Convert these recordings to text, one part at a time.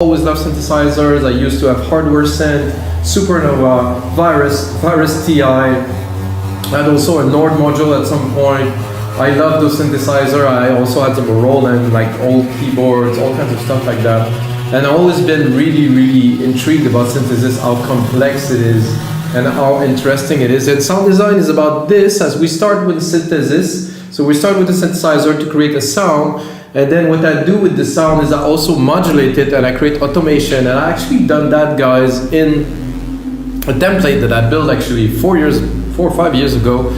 always loved synthesizers. I used to have hardware synth, Supernova, Virus TI, and also a Nord module at some point. I love those synthesizers. I also had some Roland, like old keyboards, all kinds of stuff like that. And I've always been really intrigued about synthesis, how complex it is and how interesting it is. And sound design is about this, as we start with synthesis. So we start with the synthesizer to create a sound, and then what I do with the sound is I also modulate it and I create automation. And I actually done that, guys, in a template that I built actually 4 or 5 years ago.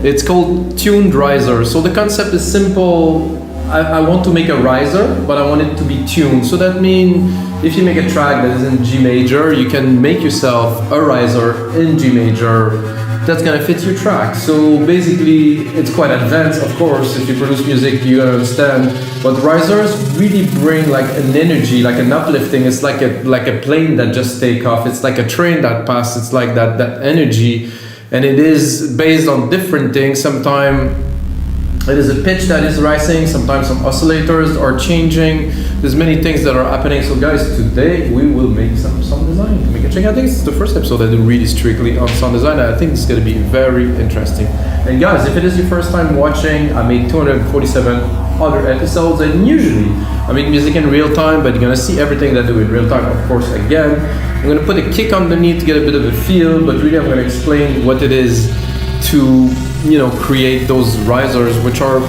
It's called tuned riser. So the concept is simple. I want to make a riser, but I want it to be tuned. So that means if you make a track that is in G major, you can make yourself a riser in G major that's gonna fit your track. So basically, it's quite advanced, of course. If you produce music, you gotta understand. But risers really bring like an energy, like an uplifting. It's like a plane that just take off. It's like a train that passes. It's like that energy. And it is based on different things. Sometimes it is a pitch that is rising, sometimes some oscillators are changing. There's many things that are happening. So guys, today we will make some sound design to make a change. I think it's the first episode I do really strictly on sound design. I think it's gonna be very interesting. And guys, if it is your first time watching, I made 247 other episodes, and usually I make music in real time, but you're gonna see everything that I do in real time, of course. Again, I'm gonna put a kick underneath to get a bit of a feel, but really I'm gonna explain what it is to, create those risers, which are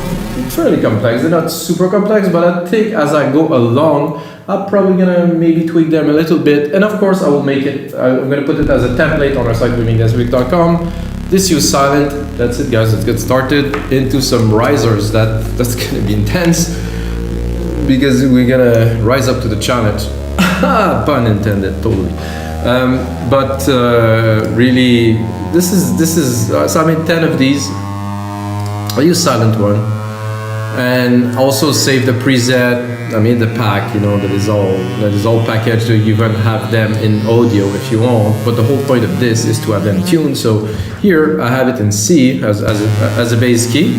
fairly complex. They're not super complex, but I think as I go along, I'm probably gonna maybe tweak them a little bit. And of course I will make it, I'm gonna put it as a template on our site, boomingdasweek.com. This use silent. That's it, guys. Let's get started into some risers. That's gonna be intense because we're gonna rise up to the challenge. Pun intended, totally. But really, this is so I made 10 of these. I use silent one, and also save the preset. I mean the pack, that is all packaged. So you can have them in audio if you want. But the whole point of this is to have them tuned. So here I have it in C as a bass key.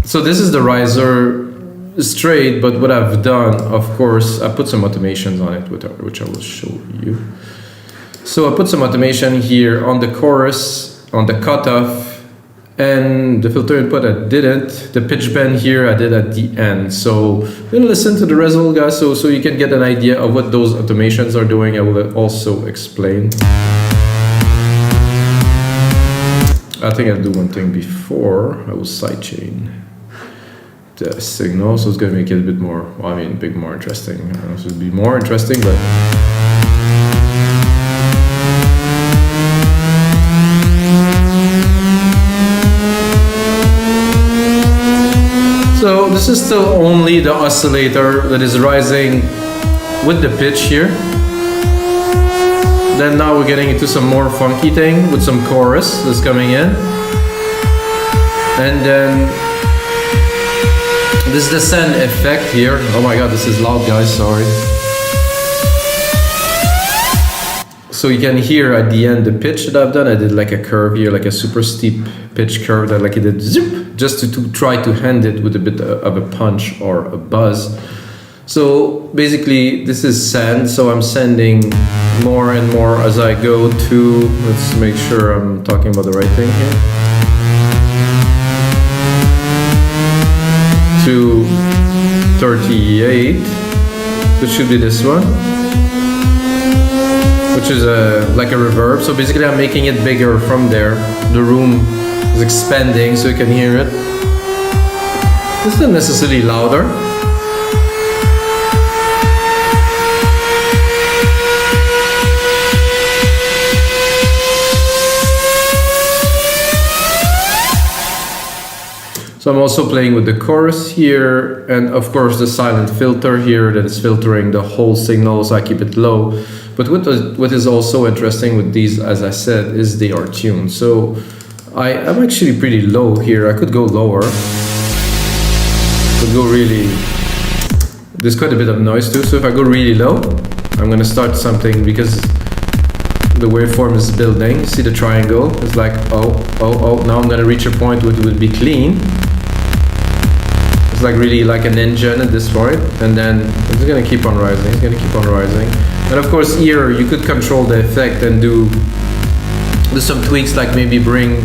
So this is the riser straight, but what I've done, of course, I put some automations on it, which I will show you. So I put some automation here on the chorus, on the cutoff, and the filter input I didn't. The pitch bend here I did at the end. So we're gonna listen to the result, guys, so you can get an idea of what those automations are doing. I will also explain. I think I'll do one thing before. I will sidechain the signal, so it's going to make it a bit more, bit more interesting. So it'll be more interesting, but so this is still only the oscillator that is rising with the pitch here. Then now we're getting into some more funky thing with some chorus that's coming in, and then this is the send effect here. Oh my god, this is loud, guys, sorry. So you can hear at the end the pitch that I've done. I did like a curve here, like a super steep pitch curve that like it did zip, just to try to hand it with a bit of a punch or a buzz. So basically this is send, so I'm sending more and more as I go to, let's make sure I'm talking about the right thing here. To 38, which should be this one, which is like a reverb. So basically I'm making it bigger from there. The room is expanding so you can hear it. It's not necessarily louder. So I'm also playing with the chorus here, and of course the silent filter here that is filtering the whole signal, so I keep it low. But what is also interesting with these, as I said, is they are tuned. So I'm actually pretty low here. I could go lower. Could go really. There's quite a bit of noise too. So if I go really low, I'm gonna start something because the waveform is building. See the triangle? It's like, oh, now I'm gonna reach a point where it will be clean. It's like really like an engine at this point, and then it's gonna keep on rising. It's gonna keep on rising, and of course here you could control the effect and do some tweaks, like maybe bring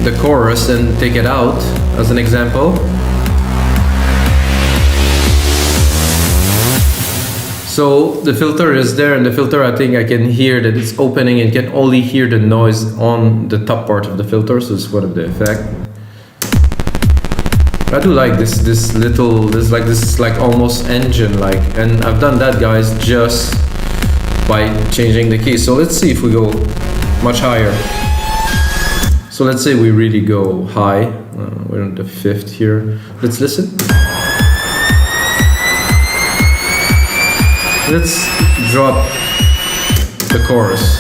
the chorus and take it out as an example. So the filter is there, and the filter, I think I can hear that it's opening and can only hear the noise on the top part of the filter, so it's one of the effect. I do like this like almost engine like, and I've done that, guys, just by changing the key. So let's see if we go much higher. So let's say we really go high. We're on the 5th here. Let's listen. Let's drop the chorus.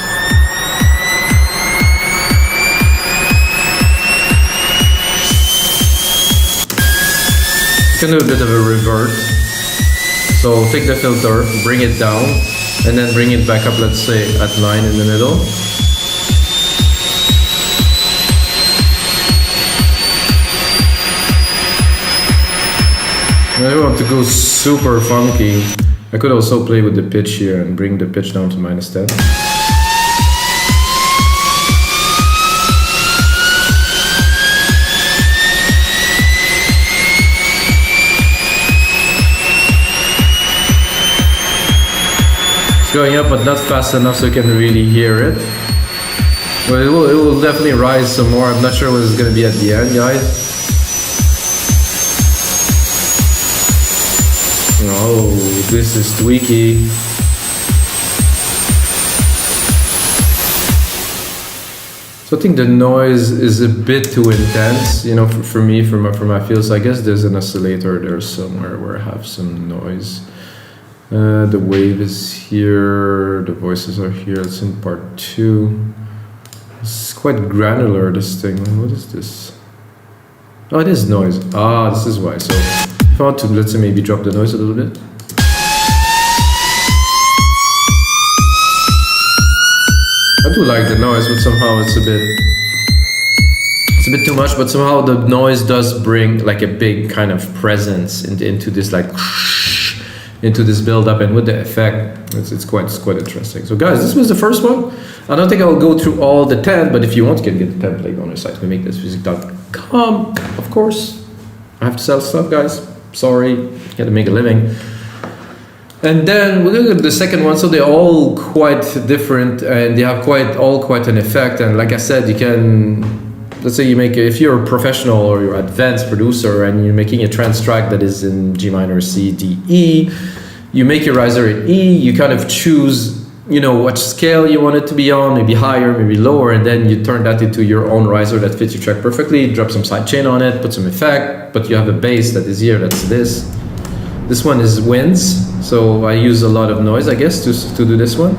You can do a bit of a revert. So take the filter, bring it down, and then bring it back up, let's say at 9 in the middle. Now I want to go super funky. I could also play with the pitch here and bring the pitch down to -10. It's going up, but not fast enough so you can really hear it. But it will definitely rise some more. I'm not sure what it's going to be at the end, guys. Oh, this is tweaky. So I think the noise is a bit too intense, you know, for me, for my feels. I guess there's an oscillator there somewhere where I have some noise. The wave is here, the voices are here. It's in part 2. It's quite granular, this thing. What is this? Oh, it is noise. Ah, this is why. So if I want to, let's say, maybe drop the noise a little bit. I do like the noise, but somehow it's a bit too much, but somehow the noise does bring like a big kind of presence into this, like into this build up, and with the effect, it's quite interesting. So guys, this was the first one. I don't think I'll go through all the 10, but if you want, you can get the template on our site, wemakeThismusic.com. Of course, I have to sell stuff, guys. Sorry, gotta make a living. And then we're gonna go to the second one. So they're all quite different, and they have all quite an effect. And like I said, you can, let's say if you're a professional or you're an advanced producer and you're making a trance track that is in G minor, C, D, E, you make your riser in E, you kind of choose, you know, what scale you want it to be on, maybe higher, maybe lower, and then you turn that into your own riser that fits your track perfectly, drop some sidechain on it, put some effect, but you have a bass that is here, that's this. This one is winds, so I use a lot of noise, I guess, to do this one.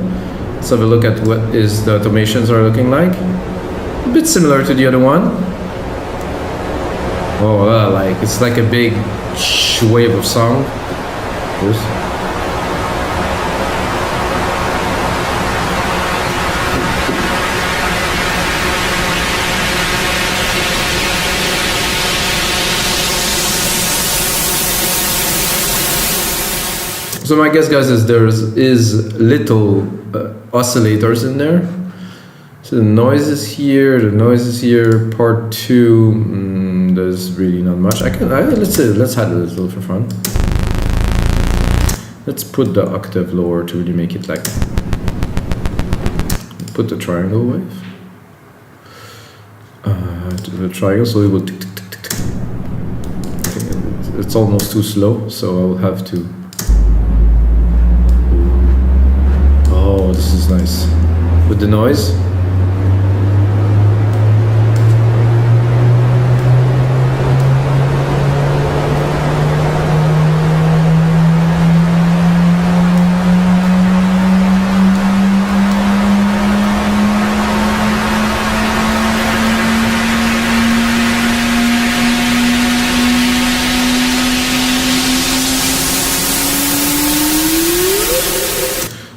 Let's have a look at what the automations are looking like. A bit similar to the other one. Oh, like it's like a big wave of sound. Oops. So my guess, guys, is there is little oscillators in there. So the noise is here, part 2, there's really not much. Let's add a little for fun. Let's put the octave lower to really make it like, put the triangle wave. To the triangle, so it will tick, tick, tick, tick, tick. Okay, it's almost too slow, so I'll have to. Oh, this is nice. With the noise.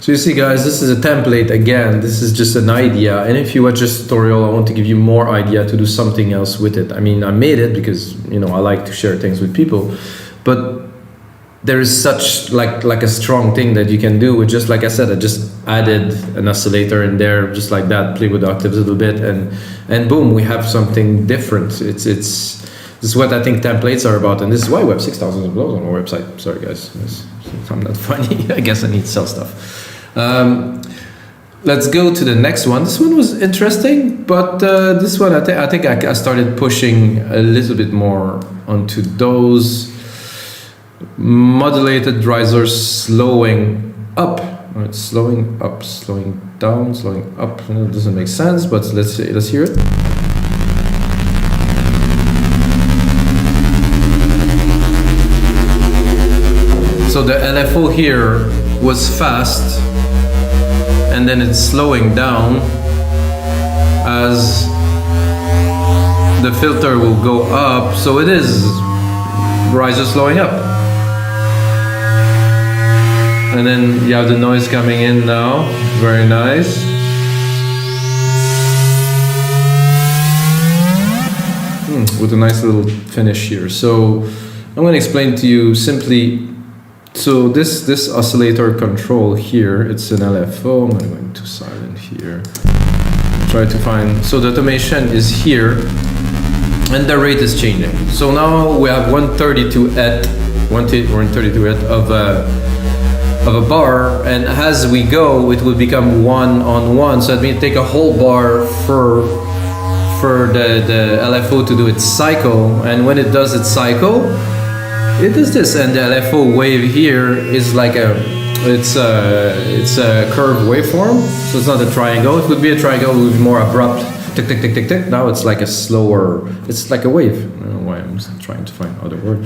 So you see, guys, this is a template again. This is just an idea, and if you watch this tutorial, I want to give you more idea to do something else with it. I mean, I made it because, you know, I like to share things with people, but there is such like a strong thing that you can do with, just like I said, I just added an oscillator in there, just like that, play with octaves a little bit, and boom, we have something different. This is what I think templates are about, and this is why we have 6,000 uploads on our website. Sorry, guys, I'm not funny. I guess I need to sell stuff. Let's go to the next one. This one was interesting, but this one I think I started pushing a little bit more onto those modulated risers, slowing up. Right, slowing up, slowing down, slowing up. It doesn't make sense, but let's hear it. So the LFO here was fast, and then it's slowing down as the filter will go up. So it is riser slowing up. And then you have the noise coming in now. Very nice. With a nice little finish here. So I'm going to explain to you simply. So this oscillator control here, it's an LFO. I'm going to go into silent here. Try to find. So the automation is here, and the rate is changing. So now we have 132 at 132 at of a bar, and as we go it will become 1 on 1. So that means take a whole bar for the LFO to do its cycle, and when it does its cycle, it does this, and the LFO wave here is like it's a curved waveform. So it's not a triangle. It would be a triangle with more abrupt tick tick tick tick tick. Now it's like a slower. It's like a wave. I don't know why I'm trying to find other word.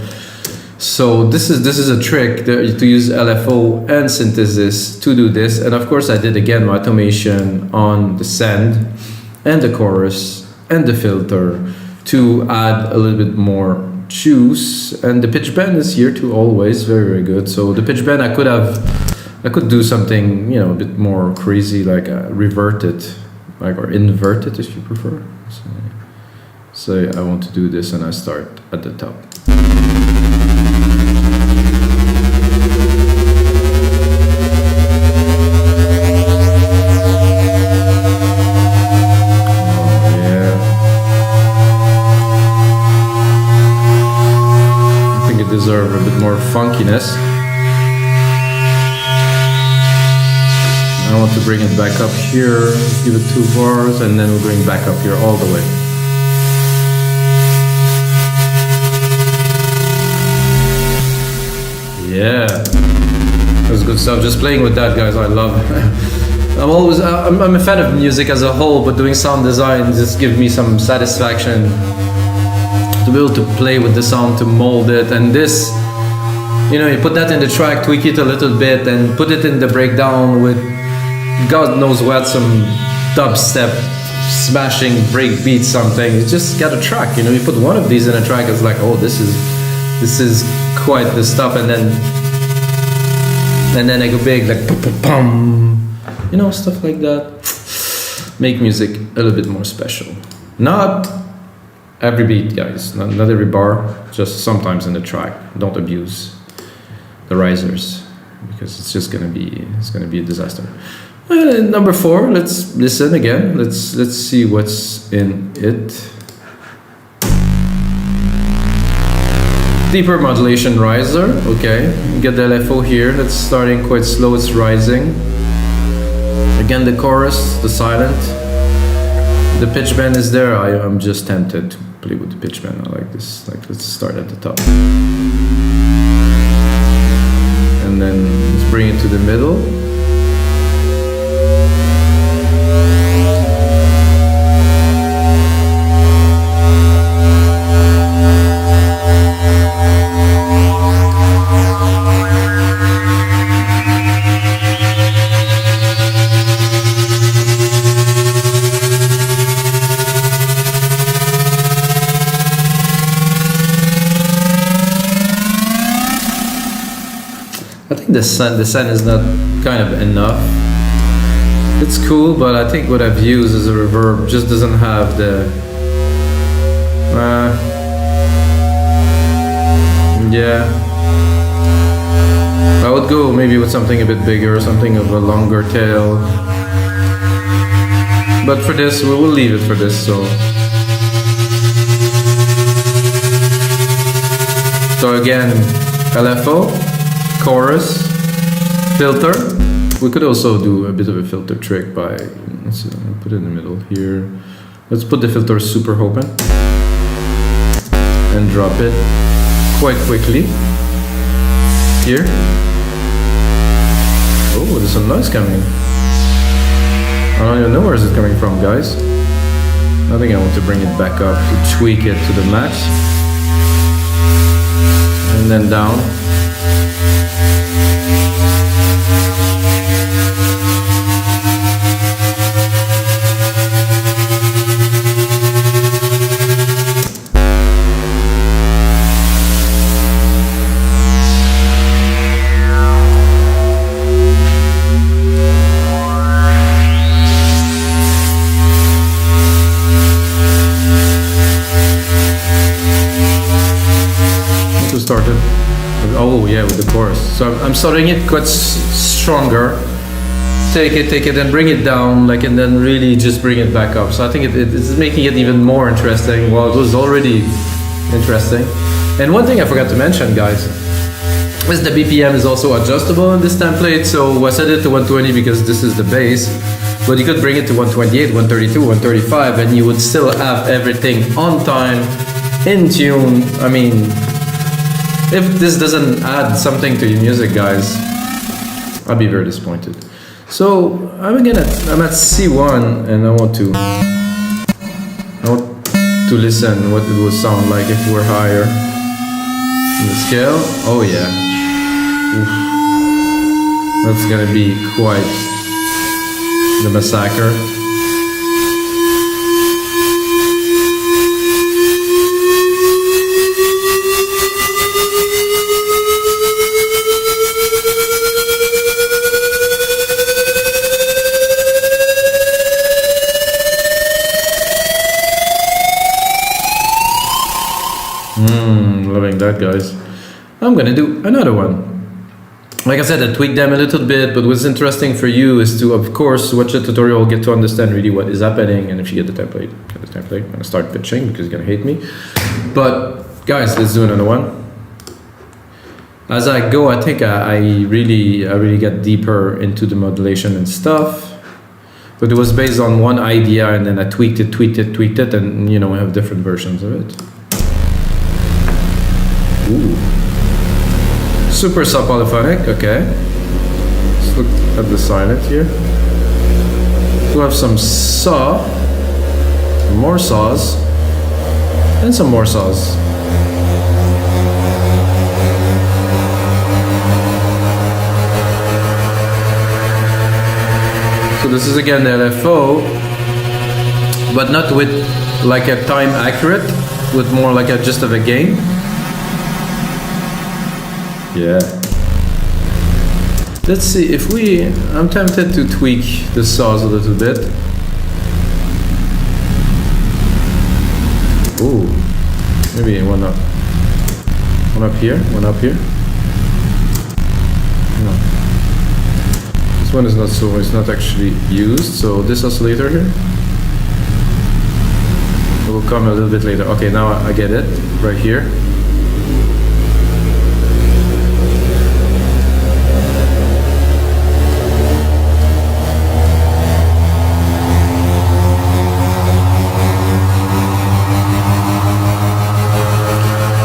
So this is a trick to use LFO and synthesis to do this. And of course I did again my automation on the send and the chorus and the filter to add a little bit more juice. And the pitch bend is here too, always very good. So the pitch bend I could do something, you know, a bit more crazy, like revert it, like, or invert it if you prefer. So I want to do this, and I start at the top. Deserve a bit more funkiness. I want to bring it back up here, give it 2 bars, and then we'll bring back up here all the way. Yeah, that's good stuff. Just playing with that, guys, I love it. I'm a fan of music as a whole, but doing sound design just gives me some satisfaction to be able to play with the sound, to mold it. And this, you know, you put that in the track, tweak it a little bit, and put it in the breakdown with God knows what, some dubstep, smashing break beat, something. You just got a track, you know. You put one of these in a track, it's like, oh, this is quite the stuff. And then I go big, like pum, you know, stuff like that. Make music a little bit more special. Not every beat, guys, not every bar, just sometimes in the track. Don't abuse the risers, because it's just gonna be a disaster. Number 4, let's listen again. Let's see what's in it. Deeper modulation riser. Okay, get the LFO here. That's starting quite slow. It's rising. Again, the chorus, the silent. The pitch bend is there. I'm just tempted to play with the pitch bend. I like this. Like, let's start at the top, and then let's bring it to the middle. I think the sun is not kind of enough. It's cool, but I think what I've used as a reverb just doesn't have the yeah. I would go maybe with something a bit bigger, something of a longer tail. But for this, we will leave it for this, so. So again, LFO, chorus, filter. We could also do a bit of a filter trick by, let's put it in the middle here. Let's put the filter super open and drop it quite quickly here. Oh, there's some noise coming. I don't even know where is it coming from, guys. I think I want to bring it back up to tweak it to the max. And then down. Started. Oh yeah, with the chorus. So I'm starting it quite stronger. Take it and bring it down, like, and then really just bring it back up. So I think it's making it even more interesting. Well, it was already interesting. And one thing I forgot to mention, guys, is the BPM is also adjustable in this template. So I set it to 120 because this is the bass, but you could bring it to 128, 132, 135, and you would still have everything on time, in tune. I mean, if this doesn't add something to your music, guys, I'll be very disappointed. So I'm at C1, and I want to listen what it would sound like if we're higher in the scale. Oh yeah, oof. That's gonna be quite the massacre. Loving that, guys. I'm gonna do another one. Like I said, I tweaked them a little bit, but what's interesting for you is to, of course, watch the tutorial, get to understand really what is happening, and if you get the template, I'm gonna start pitching because you're gonna hate me. But guys, let's do another one. As I go, I think I really get deeper into the modulation and stuff. But it was based on one idea, and then I tweaked it, and you know, we have different versions of it. Ooh. Supersaw Polyphonic, okay. Let's look at the silent here. We have some saw, more saws, and some more saws. So this is again the LFO, but not with like a time accurate, with more like a just of a gain. Yeah. Let's see if I'm tempted to tweak the saws a little bit. Ooh, maybe one up here, one up here. No, this one is it's not actually used. So this oscillator here, it will come a little bit later. Okay, now I get it right here.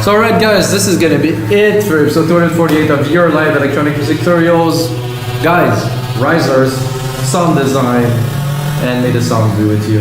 So alright guys, this is gonna be it for episode 248 of your live electronic music tutorials. Guys, risers, sound design, and may the sound be with you.